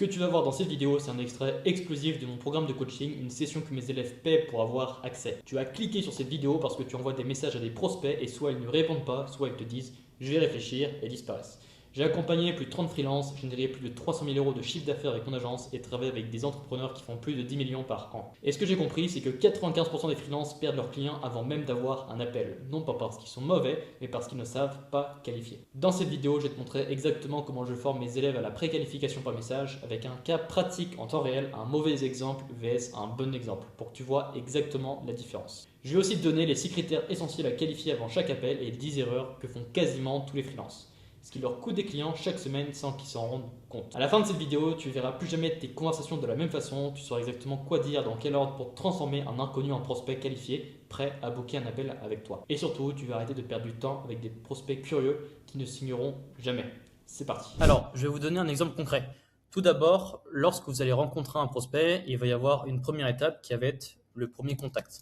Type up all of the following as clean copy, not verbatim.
que tu vas voir dans cette vidéo, c'est un extrait exclusif de mon programme de coaching, une session que mes élèves paient pour avoir accès. Tu as cliqué sur cette vidéo parce que tu envoies des messages à des prospects et soit ils ne répondent pas, soit ils te disent « je vais réfléchir » et disparaissent. J'ai accompagné plus de 30 freelances, généré plus de 300 000 € de chiffre d'affaires avec mon agence et travaillé avec des entrepreneurs qui font plus de 10 millions par an. Et ce que j'ai compris, c'est que 95% des freelances perdent leurs clients avant même d'avoir un appel. Non pas parce qu'ils sont mauvais, mais parce qu'ils ne savent pas qualifier. Dans cette vidéo, je vais te montrer exactement comment je forme mes élèves à la préqualification par message avec un cas pratique en temps réel, un mauvais exemple vs un bon exemple, pour que tu vois exactement la différence. Je vais aussi te donner les 6 critères essentiels à qualifier avant chaque appel et les 10 erreurs que font quasiment tous les freelances. Ce qui leur coûte des clients chaque semaine sans qu'ils s'en rendent compte. À la fin de cette vidéo, tu verras plus jamais tes conversations de la même façon, tu sauras exactement quoi dire, dans quel ordre pour transformer un inconnu en prospect qualifié, prêt à booker un appel avec toi. Et surtout, tu vas arrêter de perdre du temps avec des prospects curieux qui ne signeront jamais. C'est parti. Alors, je vais vous donner un exemple concret. Tout d'abord, lorsque vous allez rencontrer un prospect, il va y avoir une première étape qui va être le premier contact.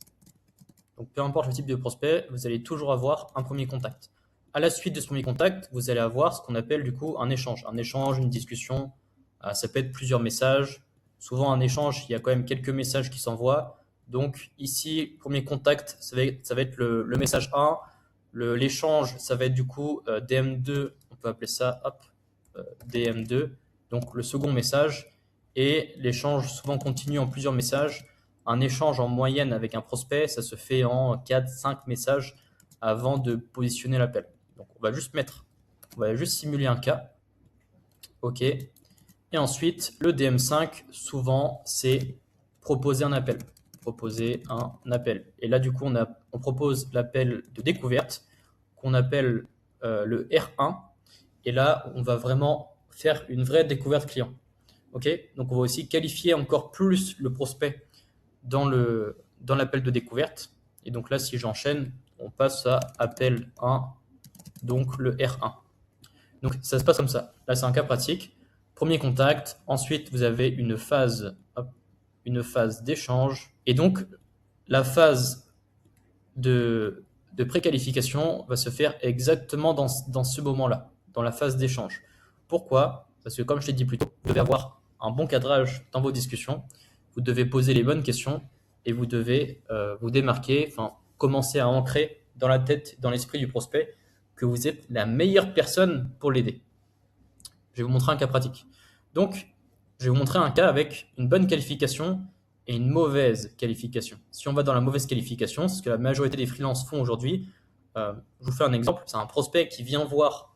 Donc, peu importe le type de prospect, vous allez toujours avoir un premier contact. À la suite de ce premier contact, vous allez avoir ce qu'on appelle du coup un échange. Un échange, une discussion, ça peut être plusieurs messages. Souvent, un échange, il y a quand même quelques messages qui s'envoient. Donc ici, premier contact, ça va être le message 1. L'échange, ça va être du coup DM2, on peut appeler ça DM2. Donc le second message. Et l'échange souvent continue en plusieurs messages. Un échange en moyenne avec un prospect, ça se fait en 4-5 messages avant de positionner l'appel. Donc on va juste simuler un cas. OK. Et ensuite, le DM5, souvent, c'est proposer un appel. Proposer un appel. Et là, du coup, on propose l'appel de découverte qu'on appelle le R1. Et là, on va vraiment faire une vraie découverte client. OK. Donc on va aussi qualifier encore plus le prospect dans l'appel de découverte. Et donc là, si j'enchaîne, on passe à appel 1, donc le R1. Donc ça se passe comme ça. Là, c'est un cas pratique. Premier contact. Ensuite, vous avez une phase d'échange. Et donc, la phase de préqualification va se faire exactement dans ce moment-là, dans la phase d'échange. Pourquoi? Parce que comme je l'ai dit plus tôt, vous devez avoir un bon cadrage dans vos discussions. Vous devez poser les bonnes questions et vous devez vous démarquer, enfin commencer à ancrer dans la tête, dans l'esprit du prospect que vous êtes la meilleure personne pour l'aider. Je vais vous montrer un cas pratique. Donc, je vais vous montrer un cas avec une bonne qualification et une mauvaise qualification. Si on va dans la mauvaise qualification, c'est ce que la majorité des freelances font aujourd'hui. Je vous fais un exemple. C'est un prospect qui vient voir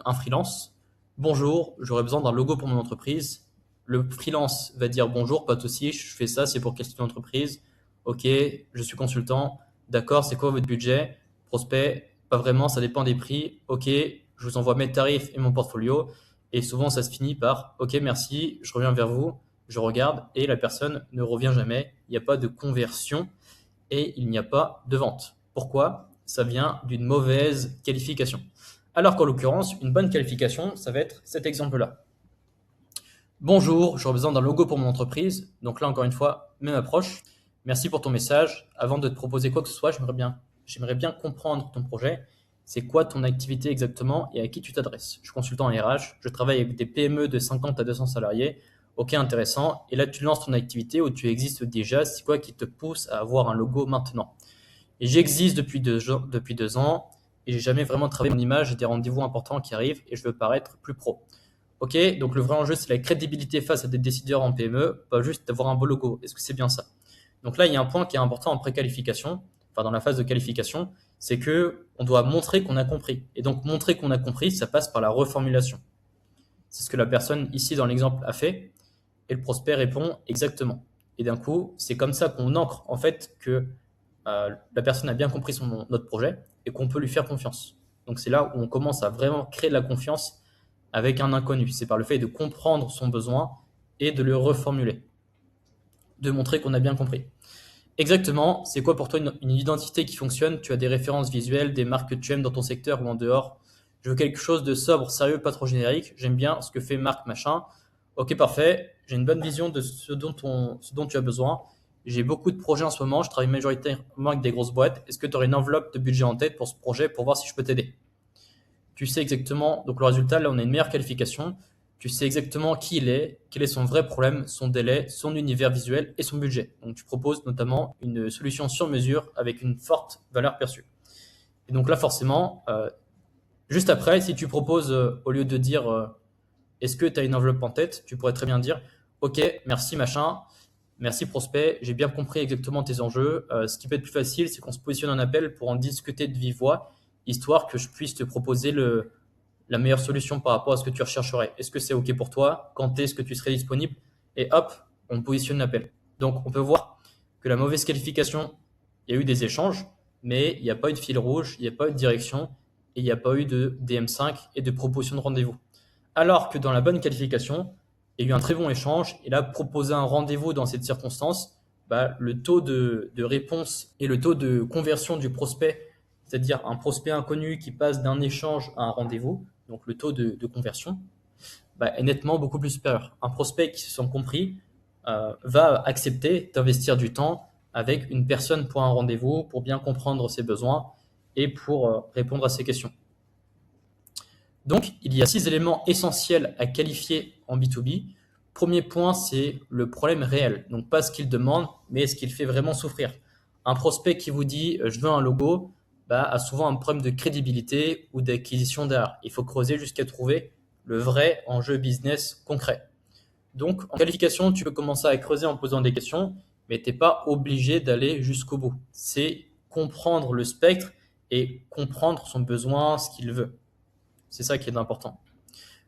un freelance. Bonjour, j'aurais besoin d'un logo pour mon entreprise. Le freelance va dire bonjour, pas de souci, je fais ça, c'est pour quelle entreprise. Ok, je suis consultant. D'accord, c'est quoi votre budget? Prospect, pas vraiment, ça dépend des prix. Ok, je vous envoie mes tarifs et mon portfolio. Et souvent, ça se finit par ok, merci, je reviens vers vous, je regarde et la personne ne revient jamais. Il n'y a pas de conversion et il n'y a pas de vente. Pourquoi? Ça vient d'une mauvaise qualification. Alors qu'en l'occurrence, une bonne qualification, ça va être cet exemple-là. Bonjour, j'aurais besoin d'un logo pour mon entreprise. Donc là, encore une fois, même approche. Merci pour ton message. Avant de te proposer quoi que ce soit, j'aimerais bien comprendre ton projet. C'est quoi ton activité exactement et à qui tu t'adresses? Je suis consultant en RH, je travaille avec des PME de 50 à 200 salariés. Ok, intéressant. Et là, tu lances ton activité où tu existes déjà. C'est quoi qui te pousse à avoir un logo maintenant? Et j'existe depuis 2 ans et j'ai jamais vraiment travaillé mon image. J'ai des rendez-vous importants qui arrivent et je veux paraître plus pro. Ok, donc le vrai enjeu, c'est la crédibilité face à des décideurs en PME, pas juste d'avoir un beau logo. Est-ce que c'est bien ça? Donc là, il y a un point qui est important en préqualification, enfin dans la phase de qualification, c'est que on doit montrer qu'on a compris. Et donc montrer qu'on a compris, ça passe par la reformulation. C'est ce que la personne ici dans l'exemple a fait, et le prospect répond exactement. Et d'un coup, c'est comme ça qu'on ancre en fait que la personne a bien compris notre projet et qu'on peut lui faire confiance. Donc c'est là où on commence à vraiment créer de la confiance avec un inconnu. C'est par le fait de comprendre son besoin et de le reformuler, de montrer qu'on a bien compris. Exactement, c'est quoi pour toi une identité qui fonctionne? Tu as des références visuelles, des marques que tu aimes dans ton secteur ou en dehors. Je veux quelque chose de sobre, sérieux, pas trop générique. J'aime bien ce que fait Marc machin. Ok, parfait. J'ai une bonne vision de ce dont tu as besoin. J'ai beaucoup de projets en ce moment. Je travaille majoritairement avec des grosses boîtes. Est-ce que tu aurais une enveloppe de budget en tête pour ce projet pour voir si je peux t'aider? Tu sais exactement. Donc le résultat, là, on a une meilleure qualification. Tu sais exactement qui il est, quel est son vrai problème, son délai, son univers visuel et son budget. Donc tu proposes notamment une solution sur mesure avec une forte valeur perçue. Et donc là, forcément, juste après, si tu proposes, au lieu de dire est-ce que tu as une enveloppe en tête, tu pourrais très bien dire ok, merci machin, merci prospect, j'ai bien compris exactement tes enjeux. Ce qui peut être plus facile, c'est qu'on se positionne en appel pour en discuter de vive voix, histoire que je puisse te proposer la meilleure solution par rapport à ce que tu rechercherais. Est-ce que c'est OK pour toi? Quand est-ce que tu serais disponible? Et hop, on positionne l'appel. Donc, on peut voir que la mauvaise qualification, il y a eu des échanges, mais il n'y a pas eu de fil rouge, il n'y a pas eu de direction, et il n'y a pas eu de DM5 et de proposition de rendez-vous. Alors que dans la bonne qualification, il y a eu un très bon échange, et là, proposer un rendez-vous dans cette circonstance, bah, le taux de réponse et le taux de conversion du prospect, c'est-à-dire un prospect inconnu qui passe d'un échange à un rendez-vous, donc le taux de conversion, bah, est nettement beaucoup plus supérieur. Un prospect qui se sent compris va accepter d'investir du temps avec une personne pour un rendez-vous, pour bien comprendre ses besoins et pour répondre à ses questions. Donc, il y a 6 éléments essentiels à qualifier en B2B. Premier point, c'est le problème réel. Donc, pas ce qu'il demande, mais ce qu'il fait vraiment souffrir. Un prospect qui vous dit je veux un logo, bah, a souvent un problème de crédibilité ou d'acquisition d'art. Il faut creuser jusqu'à trouver le vrai enjeu business concret. Donc, en qualification, tu peux commencer à creuser en posant des questions, mais tu n'es pas obligé d'aller jusqu'au bout. C'est comprendre le spectre et comprendre son besoin, ce qu'il veut. C'est ça qui est important.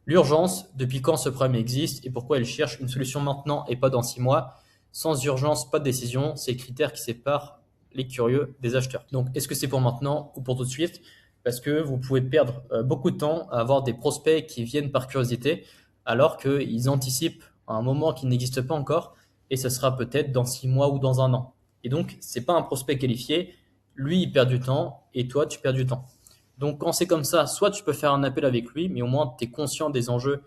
L'urgence, depuis quand ce problème existe et pourquoi elle cherche une solution maintenant et pas dans 6 mois. Sans urgence, pas de décision, c'est les critères qui séparent les curieux des acheteurs. Donc, est-ce que c'est pour maintenant ou pour tout de suite? Parce que vous pouvez perdre beaucoup de temps à avoir des prospects qui viennent par curiosité, alors qu'ils anticipent à un moment qui n'existe pas encore, et ce sera peut-être dans 6 mois ou dans un an. Et donc, c'est pas un prospect qualifié, lui, il perd du temps, et toi, tu perds du temps. Donc, quand c'est comme ça, soit tu peux faire un appel avec lui, mais au moins tu es conscient des enjeux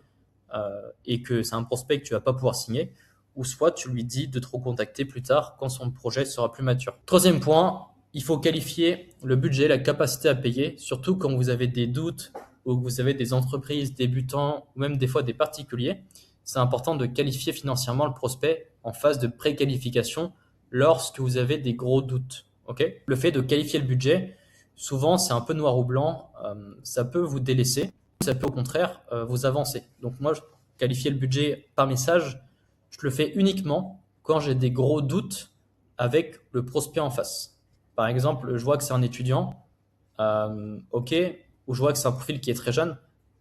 et que c'est un prospect que tu vas pas pouvoir signer, ou soit tu lui dis de te recontacter plus tard quand son projet sera plus mature. Troisième point, il faut qualifier le budget, la capacité à payer, surtout quand vous avez des doutes ou que vous avez des entreprises débutants ou même des fois des particuliers. C'est important de qualifier financièrement le prospect en phase de préqualification lorsque vous avez des gros doutes. Okay, le fait de qualifier le budget, souvent c'est un peu noir ou blanc, ça peut vous délaisser, ça peut au contraire vous avancer. Donc moi, qualifier le budget par message, je le fais uniquement quand j'ai des gros doutes avec le prospect en face. Par exemple, je vois que c'est un étudiant, ok, ou je vois que c'est un profil qui est très jeune,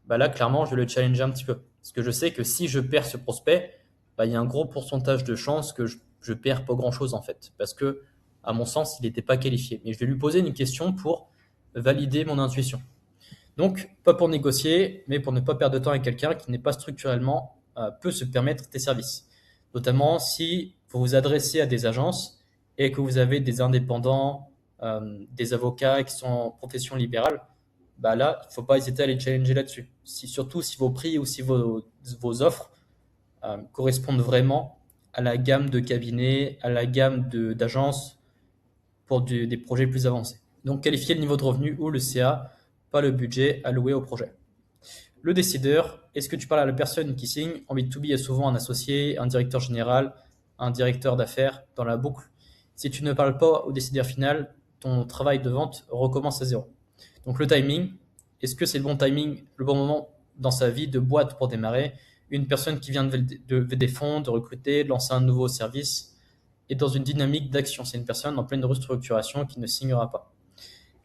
bah là clairement je vais le challenger un petit peu. Parce que je sais que si je perds ce prospect, bah, il y a un gros pourcentage de chances que je perds pas grand-chose en fait. Parce que, à mon sens, il n'était pas qualifié. Mais je vais lui poser une question pour valider mon intuition. Donc, pas pour négocier, mais pour ne pas perdre de temps avec quelqu'un qui n'est pas structurellement peut se permettre tes services. Notamment si vous vous adressez à des agences et que vous avez des indépendants, des avocats qui sont en profession libérale, bah là, il ne faut pas hésiter à les challenger là-dessus. Surtout si vos prix ou si vos offres correspondent vraiment à la gamme de cabinets, à la gamme d'agences pour des projets plus avancés. Donc, qualifier le niveau de revenu ou le CA, pas le budget alloué au projet. Le décideur, est-ce que tu parles à la personne qui signe? En B2B, il y a souvent un associé, un directeur général, un directeur d'affaires dans la boucle. Si tu ne parles pas au décideur final, ton travail de vente recommence à zéro. Donc le timing, est-ce que c'est le bon timing, le bon moment dans sa vie de boîte pour démarrer? Une personne qui vient de lever des fonds, de recruter, de lancer un nouveau service, est dans une dynamique d'action. C'est une personne en pleine restructuration qui ne signera pas.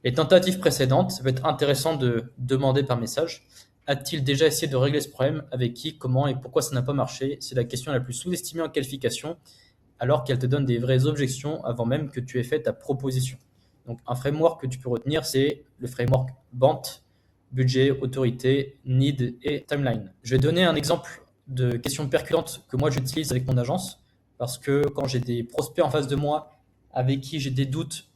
Les tentatives précédentes, ça peut être intéressant de demander par message. A-t-il déjà essayé de régler ce problème? Avec qui? Comment? Et pourquoi ça n'a pas marché? C'est la question la plus sous-estimée en qualification, alors qu'elle te donne des vraies objections avant même que tu aies fait ta proposition. Donc un framework que tu peux retenir, c'est le framework BANT, budget, autorité, need et timeline. Je vais donner un exemple de question percutante que moi j'utilise avec mon agence, parce que quand j'ai des prospects en face de moi avec qui j'ai des doutes,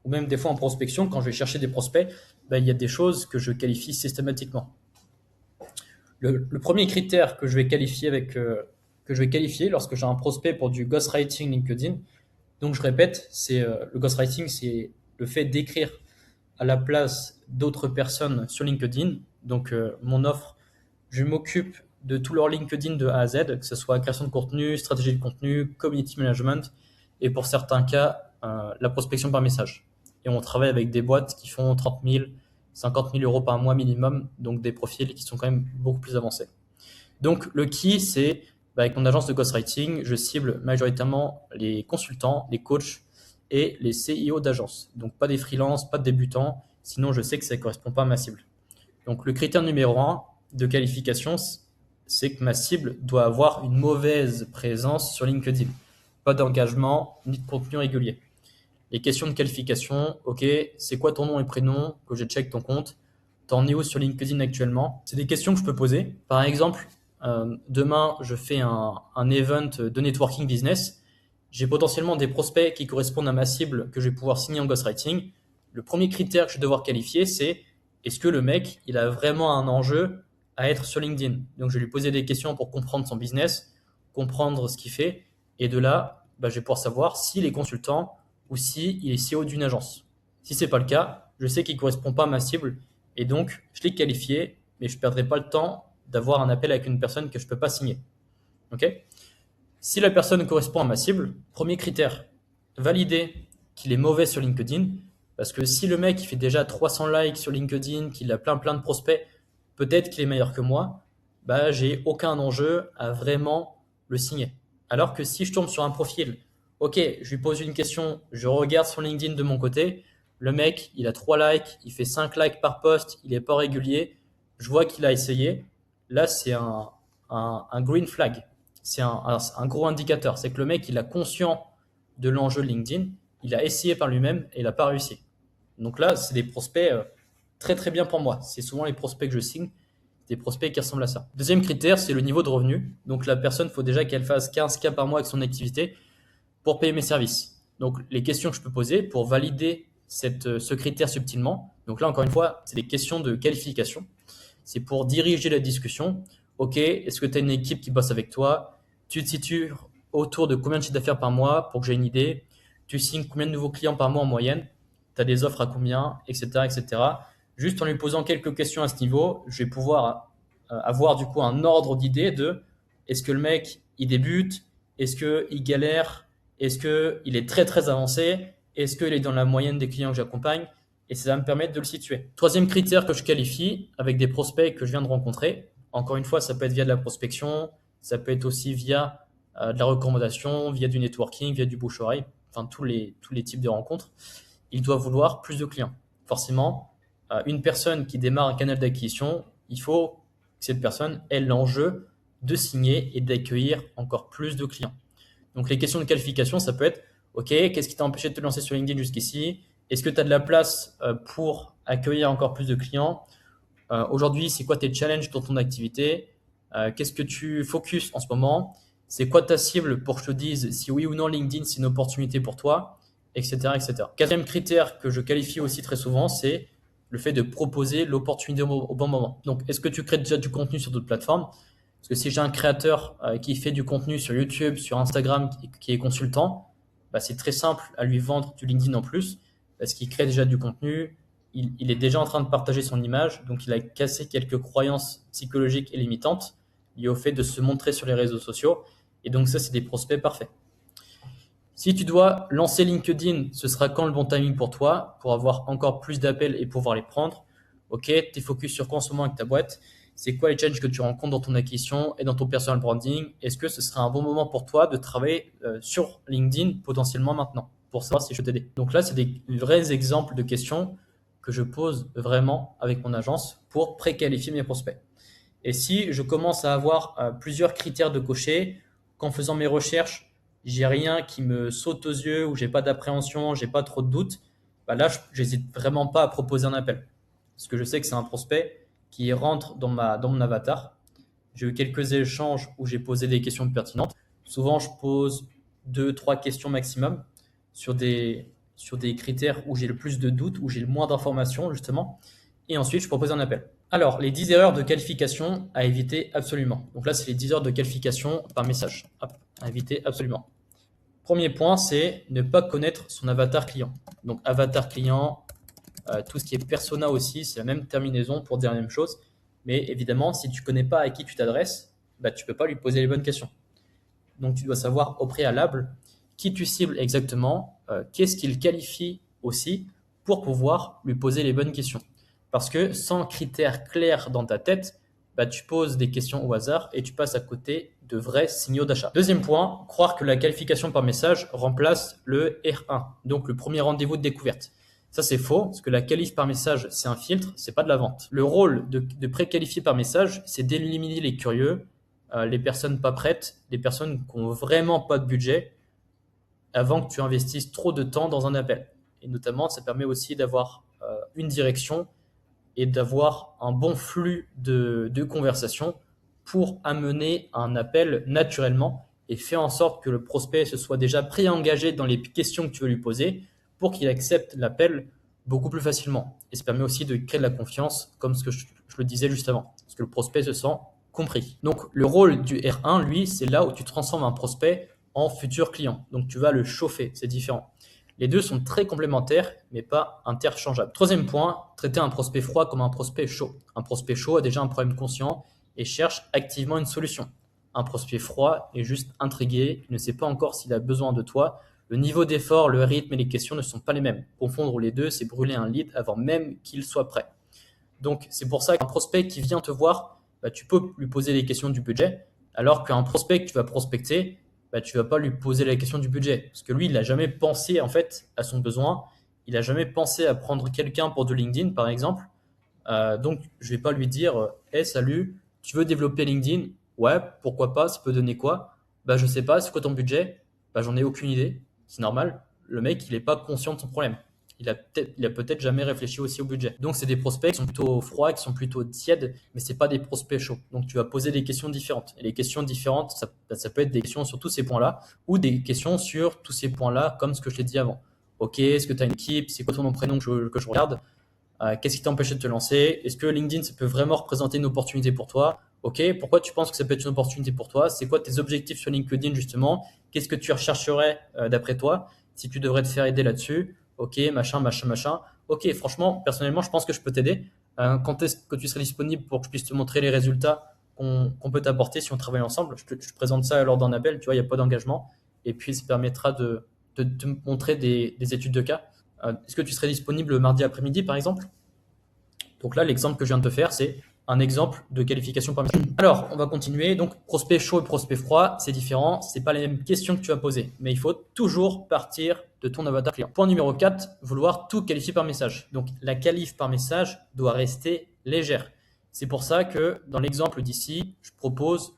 ou même des fois en prospection, quand je vais chercher des prospects, ben, il y a des choses que je qualifie systématiquement. Le premier critère que je vais qualifier lorsque j'ai un prospect pour du ghostwriting LinkedIn, donc je répète, c'est le ghostwriting, c'est le fait d'écrire à la place d'autres personnes sur LinkedIn. Donc mon offre, je m'occupe de tout leur LinkedIn de A à Z, que ce soit création de contenu, stratégie de contenu, community management, et pour certains cas, la prospection par message. Et on travaille avec des boîtes qui font 30 000, 50 000 euros par mois minimum, donc des profils qui sont quand même beaucoup plus avancés. Donc le key, c'est avec mon agence de ghostwriting, je cible majoritairement les consultants, les coachs et les CIO d'agence. Donc pas des freelances, pas de débutants, sinon je sais que ça ne correspond pas à ma cible. Donc le critère numéro 1 de qualification, c'est que ma cible doit avoir une mauvaise présence sur LinkedIn. Pas d'engagement ni de contenu régulier. Les questions de qualification, ok, c'est quoi ton nom et prénom, que je check ton compte, t'en es où sur LinkedIn actuellement? C'est des questions que je peux poser. Par exemple, demain, je fais un event de networking business. J'ai potentiellement des prospects qui correspondent à ma cible que je vais pouvoir signer en ghostwriting. Le premier critère que je vais devoir qualifier, c'est est-ce que le mec, il a vraiment un enjeu à être sur LinkedIn? Donc, je vais lui poser des questions pour comprendre son business, comprendre ce qu'il fait. Et de là, je vais pouvoir savoir s'il est consultant ou s'il est CEO d'une agence. Si ce n'est pas le cas, je sais qu'il ne correspond pas à ma cible. Et donc, je l'ai qualifié, mais je ne perdrai pas le temps d'avoir un appel avec une personne que je ne peux pas signer. Ok? Si la personne correspond à ma cible, premier critère, valider qu'il est mauvais sur LinkedIn. Parce que si le mec il fait déjà 300 likes sur LinkedIn, qu'il a plein de prospects, peut-être qu'il est meilleur que moi, j'ai aucun enjeu à vraiment le signer. Alors que si je tombe sur un profil, ok, je lui pose une question, je regarde son LinkedIn de mon côté, le mec, il a 3 likes, il fait 5 likes par post, il n'est pas régulier, je vois qu'il a essayé, là c'est un green flag, c'est un gros indicateur, c'est que le mec il a conscient de l'enjeu LinkedIn, il a essayé par lui-même et il n'a pas réussi. Donc là, c'est des prospects très bien pour moi. C'est souvent les prospects que je signe, des prospects qui ressemblent à ça. Deuxième critère, c'est le niveau de revenu. Donc la personne, il faut déjà qu'elle fasse 15K par mois avec son activité pour payer mes services. Donc les questions que je peux poser pour valider ce critère subtilement. Donc là, encore une fois, c'est des questions de qualification. C'est pour diriger la discussion. Ok, est-ce que tu as une équipe qui bosse avec toi? Tu te situes autour de combien de chiffre d'affaires par mois pour que j'ai une idée? Tu signes combien de nouveaux clients par mois en moyenne? Tu as des offres à combien, etc., etc. Juste en lui posant quelques questions à ce niveau, je vais pouvoir avoir du coup un ordre d'idée de est-ce que le mec, il débute? Est-ce qu'il galère? Est-ce qu'il est très avancé? Est-ce qu'il est dans la moyenne des clients que j'accompagne? Et ça va me permettre de le situer. Troisième critère que je qualifie avec des prospects que je viens de rencontrer. Encore une fois, ça peut être via de la prospection, ça peut être aussi via de la recommandation, via du networking, via du bouche-oreille, enfin tous les types de rencontres. Il doit vouloir plus de clients. Forcément, une personne qui démarre un canal d'acquisition, il faut que cette personne ait l'enjeu de signer et d'accueillir encore plus de clients. Donc les questions de qualification, ça peut être ok, qu'est-ce qui t'a empêché de te lancer sur LinkedIn jusqu'ici? Est-ce que tu as de la place pour accueillir encore plus de clients? Aujourd'hui, c'est quoi tes challenges dans ton activité? Qu'est-ce que tu focuses en ce moment? C'est quoi ta cible pour que je te dise si oui ou non LinkedIn c'est une opportunité pour toi, etc., etc. Quatrième critère que je qualifie aussi très souvent, c'est le fait de proposer l'opportunité au bon moment. Donc, est-ce que tu crées déjà du contenu sur d'autres plateformes? Parce que si j'ai un créateur qui fait du contenu sur YouTube, sur Instagram, qui est consultant, c'est très simple à lui vendre du LinkedIn en plus, parce qu'il crée déjà du contenu, il est déjà en train de partager son image, donc il a cassé quelques croyances psychologiques et limitantes liées au fait de se montrer sur les réseaux sociaux. Et donc ça, c'est des prospects parfaits. Si tu dois lancer LinkedIn, ce sera quand le bon timing pour toi, pour avoir encore plus d'appels et pouvoir les prendre? Ok, tu es focus sur quoi en ce moment avec ta boîte? C'est quoi les challenges que tu rencontres dans ton acquisition et dans ton personal branding? Est-ce que ce serait un bon moment pour toi de travailler sur LinkedIn potentiellement maintenant pour savoir si je peux t'aider? Donc là, c'est des vrais exemples de questions que je pose vraiment avec mon agence pour préqualifier mes prospects. Et si je commence à avoir plusieurs critères de cocher, qu'en faisant mes recherches, j'ai rien qui me saute aux yeux ou j'ai pas d'appréhension, j'ai pas trop de doutes, là, j'hésite vraiment pas à proposer un appel. Parce que je sais que c'est un prospect qui rentre dans mon avatar. J'ai eu quelques échanges où j'ai posé des questions pertinentes. Souvent, je pose 2-3 questions maximum sur des critères où j'ai le plus de doutes, où j'ai le moins d'informations, justement. Et ensuite, je propose un appel. Alors, les 10 erreurs de qualification à éviter absolument. Donc là, c'est les 10 erreurs de qualification par message. Hop, à éviter absolument. Premier point, c'est ne pas connaître son avatar client. Donc, avatar client, tout ce qui est persona aussi, c'est la même terminaison pour dire la même chose. Mais évidemment, si tu ne connais pas à qui tu t'adresses, bah, tu ne peux pas lui poser les bonnes questions. Donc, tu dois savoir au préalable qui tu cibles exactement, qu'est-ce qu'il qualifie aussi pour pouvoir lui poser les bonnes questions. Parce que sans critères clairs dans ta tête, bah, tu poses des questions au hasard et tu passes à côté de vrais signaux d'achat. Deuxième point, croire que la qualification par message remplace le R1, donc le premier rendez-vous de découverte. Ça, c'est faux, parce que la qualif par message, c'est un filtre, c'est pas de la vente. Le rôle de préqualifier par message, c'est d'éliminer les curieux, les personnes pas prêtes, les personnes qui n'ont vraiment pas de budget, avant que tu investisses trop de temps dans un appel. Et notamment, ça permet aussi d'avoir une direction et d'avoir un bon flux de conversation pour amener un appel naturellement et faire en sorte que le prospect se soit déjà pré-engagé dans les questions que tu veux lui poser pour qu'il accepte l'appel beaucoup plus facilement. Et ça permet aussi de créer de la confiance, comme ce que je le disais juste avant, parce que le prospect se sent compris. Donc le rôle du R1, lui, c'est là où tu transformes un prospect en futur client. Donc tu vas le chauffer, c'est différent. Les deux sont très complémentaires, mais pas interchangeables. Troisième point, traiter un prospect froid comme un prospect chaud. Un prospect chaud a déjà un problème conscient et cherche activement une solution. Un prospect froid est juste intrigué, il ne sait pas encore s'il a besoin de toi. Le niveau d'effort, le rythme et les questions ne sont pas les mêmes. Confondre les deux, c'est brûler un lead avant même qu'il soit prêt. Donc c'est pour ça qu'un prospect qui vient te voir, bah, tu peux lui poser les questions du budget, alors qu'un prospect que tu vas prospecter, bah, tu vas pas lui poser la question du budget. Parce que lui, il n'a jamais pensé en fait à son besoin. Il n'a jamais pensé à prendre quelqu'un pour de LinkedIn, par exemple. Donc, je vais pas lui dire, hey, salut, tu veux développer LinkedIn? Ouais, pourquoi pas? Ça peut donner quoi? Bah, je sais pas. C'est quoi ton budget? Bah, j'en ai aucune idée. C'est normal. Le mec, il est pas conscient de son problème. Il a peut-être jamais réfléchi aussi au budget. Donc, c'est des prospects qui sont plutôt froids, qui sont plutôt tièdes, mais c'est pas des prospects chauds. Donc, tu vas poser des questions différentes. Et les questions différentes, ça peut être des questions sur tous ces points-là ou des questions sur tous ces points-là, comme ce que je t'ai dit avant. Ok, est-ce que tu as une équipe? C'est quoi ton nom, prénom que je regarde? Qu'est-ce qui t'empêche de te lancer? Est-ce que LinkedIn, ça peut vraiment représenter une opportunité pour toi? Ok, pourquoi tu penses que ça peut être une opportunité pour toi? C'est quoi tes objectifs sur LinkedIn justement? Qu'est-ce que tu rechercherais d'après toi si tu devrais te faire aider là-dessus? Ok, machin, machin, machin. Ok, franchement, personnellement, je pense que je peux t'aider. Quand est-ce que tu serais disponible pour que je puisse te montrer les résultats qu'on peut t'apporter si on travaille ensemble? Je te présente ça lors d'un appel, tu vois, il n'y a pas d'engagement. Et puis, ça permettra de te montrer des études de cas. Est-ce que tu serais disponible mardi après-midi, par exemple? Donc là, l'exemple que je viens de te faire, c'est un exemple de qualification par message. Alors, on va continuer. Donc, prospect chaud et prospect froid, c'est différent. C'est pas les mêmes questions que tu vas poser. Mais il faut toujours partir de ton avatar client. Point numéro 4, vouloir tout qualifier par message. Donc, la qualif par message doit rester légère. C'est pour ça que dans l'exemple d'ici, je propose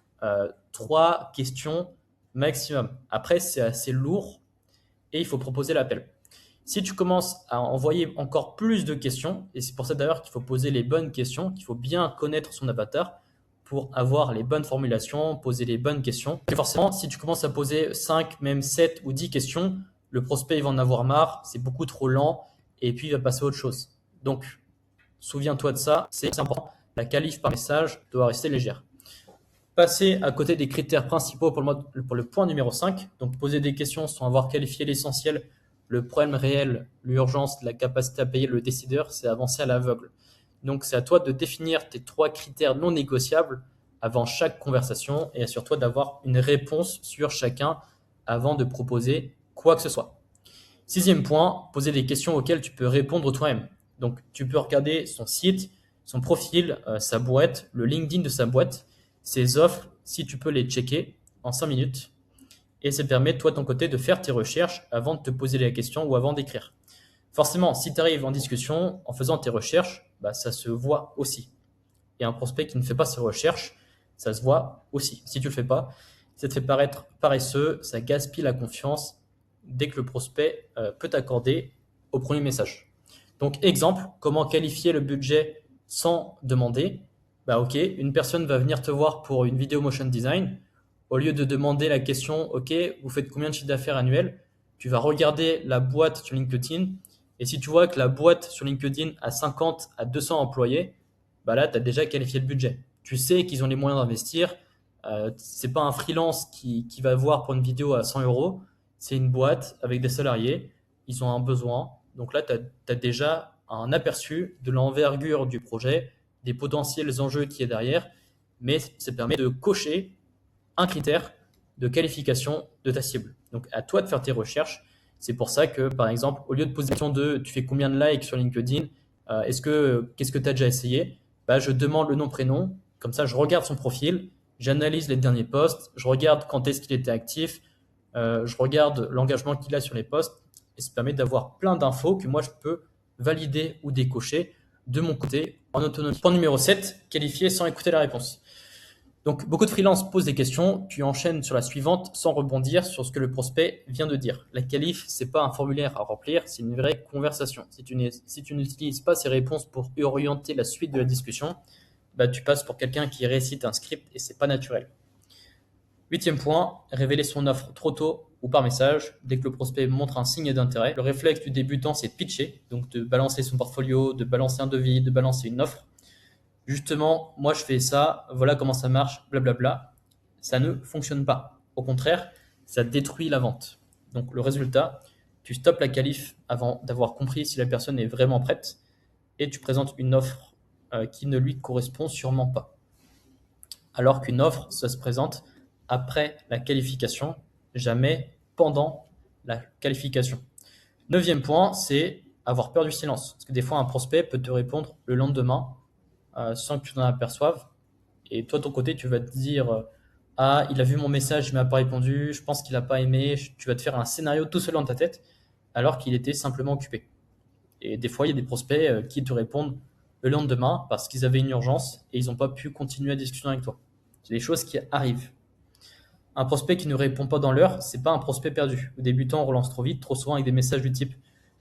3 questions maximum. Après, c'est assez lourd et il faut proposer l'appel. Si tu commences à envoyer encore plus de questions, et c'est pour ça d'ailleurs qu'il faut poser les bonnes questions, qu'il faut bien connaître son avatar pour avoir les bonnes formulations, poser les bonnes questions. Et forcément, si tu commences à poser 5, même 7 ou 10 questions, le prospect il va en avoir marre, c'est beaucoup trop lent, et puis il va passer à autre chose. Donc, souviens-toi de ça, c'est important. La qualif par message doit rester légère. Passer à côté des critères principaux pour le point numéro 5, donc poser des questions sans avoir qualifié l'essentiel, le problème réel, l'urgence, la capacité à payer, le décideur, c'est avancer à l'aveugle. Donc c'est à toi de définir tes 3 critères non négociables avant chaque conversation et assure-toi d'avoir une réponse sur chacun avant de proposer quoi que ce soit. 6e point, poser des questions auxquelles tu peux répondre toi-même. Donc tu peux regarder son site, son profil, sa boîte, le LinkedIn de sa boîte, ses offres, si tu peux les checker en 5 minutes. Et ça te permet, toi, de ton côté, de faire tes recherches avant de te poser la question ou avant d'écrire. Forcément, si tu arrives en discussion en faisant tes recherches, bah, ça se voit aussi. Et un prospect qui ne fait pas ses recherches, ça se voit aussi. Si tu ne le fais pas, ça te fait paraître paresseux, ça gaspille la confiance dès que le prospect peut t'accorder au premier message. Donc, exemple, comment qualifier le budget sans demander? Bah, ok, une personne va venir te voir pour une vidéo motion design. Au lieu de demander la question, ok, vous faites combien de chiffre d'affaires annuel? Tu vas regarder la boîte sur LinkedIn. Et si tu vois que la boîte sur LinkedIn a 50 à 200 employés, bah là, tu as déjà qualifié le budget. Tu sais qu'ils ont les moyens d'investir. C'est pas un freelance qui va voir pour une vidéo à 100 euros. C'est une boîte avec des salariés. Ils ont un besoin. Donc là, tu as déjà un aperçu de l'envergure du projet, des potentiels enjeux qui est derrière. Mais ça permet de cocher un critère de qualification de ta cible. Donc à toi de faire tes recherches. C'est pour ça que, par exemple, au lieu de poser la question de tu fais combien de likes sur LinkedIn, qu'est-ce que tu as déjà essayé, bah, je demande le nom, prénom, comme ça je regarde son profil, j'analyse les derniers posts, je regarde quand est-ce qu'il était actif, je regarde l'engagement qu'il a sur les posts, et ça permet d'avoir plein d'infos que moi je peux valider ou décocher de mon côté en autonomie. Point numéro 7, qualifier sans écouter la réponse. Donc, beaucoup de freelances posent des questions, puis enchaînent sur la suivante sans rebondir sur ce que le prospect vient de dire. La qualif, c'est pas un formulaire à remplir, c'est une vraie conversation. Si tu n'utilises pas ces réponses pour orienter la suite de la discussion, bah, tu passes pour quelqu'un qui récite un script et c'est pas naturel. 8e point, révéler son offre trop tôt ou par message. Dès que le prospect montre un signe d'intérêt, le réflexe du débutant, c'est de pitcher, donc de balancer son portfolio, de balancer un devis, de balancer une offre. Justement, moi je fais ça, voilà comment ça marche, blablabla. Ça ne fonctionne pas. Au contraire, ça détruit la vente. Donc le résultat, tu stoppes la qualif avant d'avoir compris si la personne est vraiment prête et tu présentes une offre qui ne lui correspond sûrement pas. Alors qu'une offre, ça se présente après la qualification, jamais pendant la qualification. 9e point, c'est avoir peur du silence. Parce que des fois, un prospect peut te répondre le lendemain sans que tu t'en aperçoives. Et toi, de ton côté, tu vas te dire ah, il a vu mon message, il m'a pas répondu, je pense qu'il n'a pas aimé. Tu vas te faire un scénario tout seul dans ta tête alors qu'il était simplement occupé. Et des fois, il y a des prospects qui te répondent le lendemain parce qu'ils avaient une urgence et ils n'ont pas pu continuer la discussion avec toi. C'est des choses qui arrivent. Un prospect qui ne répond pas dans l'heure, c'est pas un prospect perdu. Le débutant relance trop vite, trop souvent avec des messages du type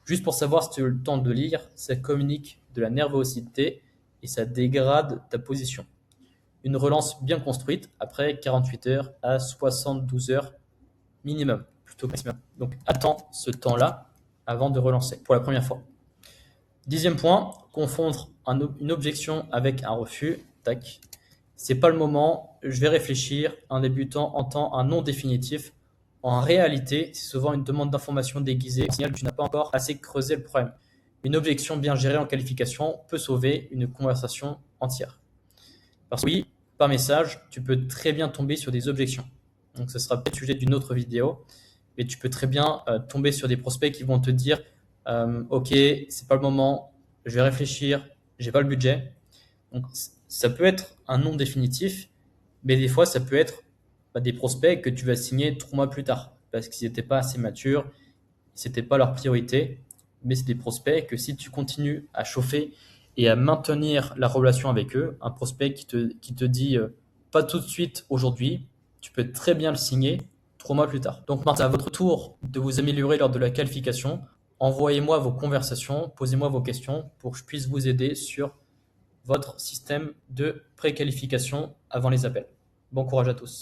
juste pour savoir si tu as eu le temps de lire, ça communique de la nervosité et ça dégrade ta position. Une relance bien construite après 48 heures à 72 heures minimum, plutôt maximum. Donc attends ce temps-là avant de relancer pour la première fois. 10e point, confondre une objection avec un refus. Tac. C'est pas le moment, je vais réfléchir. Un débutant entend un non définitif. En réalité, c'est souvent une demande d'information déguisée, signal que tu n'as pas encore assez creusé le problème. Une objection bien gérée en qualification peut sauver une conversation entière. Parce que oui, par message, tu peux très bien tomber sur des objections. Donc ce sera peut-être le sujet d'une autre vidéo, mais tu peux très bien tomber sur des prospects qui vont te dire ok, c'est pas le moment, je vais réfléchir, j'ai pas le budget. Donc ça peut être un non définitif, mais des fois ça peut être des prospects que tu vas signer 3 mois plus tard parce qu'ils n'étaient pas assez matures, c'était pas leur priorité, mais c'est des prospects que si tu continues à chauffer et à maintenir la relation avec eux, un prospect qui te dit pas tout de suite aujourd'hui, tu peux très bien le signer 3 mois plus tard. Donc maintenant, c'est à votre tour de vous améliorer lors de la qualification. Envoyez-moi vos conversations, posez-moi vos questions pour que je puisse vous aider sur votre système de préqualification avant les appels. Bon courage à tous.